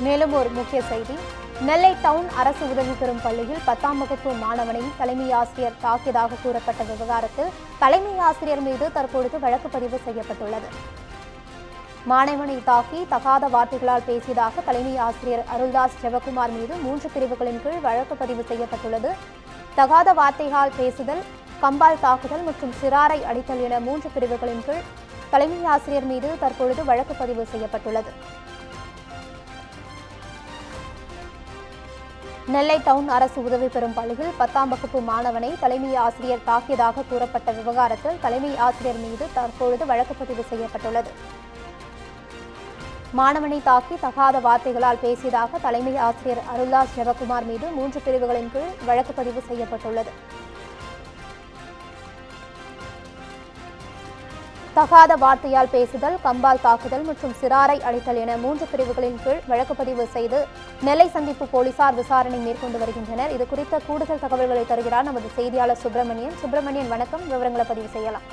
மேலும் ஒரு முக்கிய செய்தி. நெல்லை டவுன் அரசு உதவி பெறும் பள்ளியில் 10ஆம் வகுப்பு மாணவனை தலைமை ஆசிரியர் தாக்கியதாக கூறப்பட்ட விவகாரத்தில் தலைமை ஆசிரியர் மீது தற்பொழுது வழக்கு பதிவு செய்யப்பட்டுள்ளது. மாணவனை தாக்கி தகாத வார்த்தைகளால் பேசியதாக தலைமை ஆசிரியர் அருள்தாஸ் ஜெபக்குமார் மீது 3 பிரிவுகளின் கீழ் வழக்கு பதிவு செய்யப்பட்டுள்ளது. தகாத வார்த்தைகளால் பேசுதல், கம்பால் தாக்குதல் மற்றும் சிறாரை அடித்தல் என 3 பிரிவுகளின் கீழ் தலைமை ஆசிரியர் மீது தற்பொழுது வழக்கு பதிவு செய்யப்பட்டுள்ளது. நெல்லை டவுன் அரசு உதவி பெறும் பள்ளியில் 10ஆம் வகுப்பு மாணவனை தலைமை ஆசிரியர் தாக்கியதாக கூறப்பட்ட விவகாரத்தில் தலைமை ஆசிரியர் மீது தற்பொழுது வழக்கு பதிவு செய்யப்பட்டுள்ளது. மாணவனை தாக்கி தகாத வார்த்தைகளால் பேசியதாக தலைமை ஆசிரியர் அருள்தாஸ் ஜெபக்குமார் மீது 3 பிரிவுகளின் கீழ் வழக்கு பதிவு செய்யப்பட்டுள்ளது. தகாத வார்த்தையால் பேசுதல், கம்பால் தாக்குதல் மற்றும் சிறாரை அடித்தல் என 3 பிரிவுகளின் கீழ் வழக்கு பதிவு செய்து நெல்லை சந்திப்பு போலீசார் விசாரணை மேற்கொண்டு வருகின்றனர். இது குறித்த கூடுதல் தகவல்களை தருகிறார் நமது செய்தியாளர் சுப்பிரமணியன். வணக்கம், விவரங்களை பதிவு செய்யலாம்.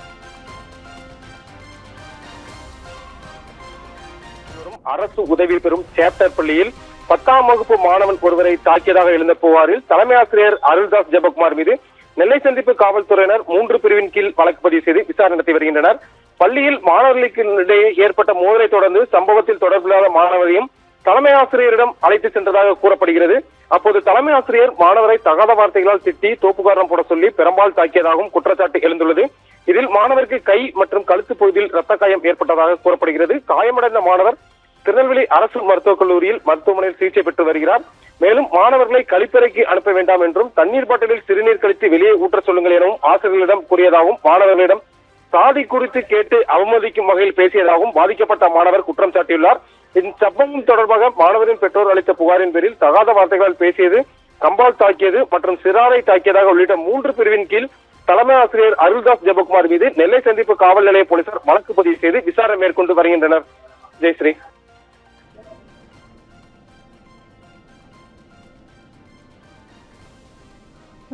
அரசு உதவி பெறும் சேப்டர் பள்ளியில் 10ஆம் வகுப்பு மாணவன் ஒருவரை தாக்கியதாக எழுந்த புகாரில் தலைமை ஆசிரியர் அருள்தாஸ் ஜெபக்குமார் மீது நெல்லை சந்திப்பு காவல்துறையினர் 3 பிரிவின் கீழ் வழக்கு பதிவு செய்து விசாரணை நடத்தி வருகின்றனர். பள்ளியில் மாணவர்களுக்கு இடையே ஏற்பட்ட மோதலை தொடர்ந்து சம்பவத்தில் தொடர்பில்லாத மாணவரையும் தலைமை ஆசிரியரிடம் அழைத்து சென்றதாக கூறப்படுகிறது. அப்போது தலைமை ஆசிரியர் மாணவரை தகாத வார்த்தைகளால் திட்டி தோப்புக்காரம் போட சொல்லி பெரும்பால் தாக்கியதாகவும் குற்றச்சாட்டு எழுந்துள்ளது. இதில் மாணவருக்கு கை மற்றும் கழுத்து பகுதியில் ரத்த காயம் ஏற்பட்டதாக கூறப்படுகிறது. காயமடைந்த மாணவர் திருநெல்வேலி அரசு மருத்துவக் கல்லூரியில் மருத்துவமனையில் சிகிச்சை பெற்று வருகிறார். மேலும் மாணவர்களை கழிப்பறைக்கு அனுப்ப வேண்டாம் என்றும் தண்ணீர் பாட்டிலில் சிறுநீர் கழித்து வெளியே ஊற்ற சொல்லுங்கள் எனவும் ஆசிரியர்களிடம் கூறியதாகவும் மாணவர்களிடம் சாதி குறித்து கேட்டு அவமதிக்கும் வகையில் பேசியதாகவும் பாதிக்கப்பட்ட மாணவர் குற்றம் சாட்டியுள்ளார். இச்சம்பவம் தொடர்பாக மாணவரின் பெற்றோர் அளித்த புகாரின் பேரில் தகாத வார்த்தைகளால் பேசியது, கம்பால் தாக்கியது மற்றும் சிறாரை தாக்கியதாக உள்ளிட்ட 3 பிரிவின் கீழ் தலைமை ஆசிரியர் அருள்தாஸ் ஜெபக்குமார் மீது நெல்லை சந்திப்பு காவல் நிலைய போலீசார் வழக்கு பதிவு செய்து விசாரணை மேற்கொண்டு வருகின்றனர். ஜெயஸ்ரீ.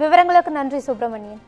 விவரங்களுக்கு நன்றி சுப்பிரமணியன்.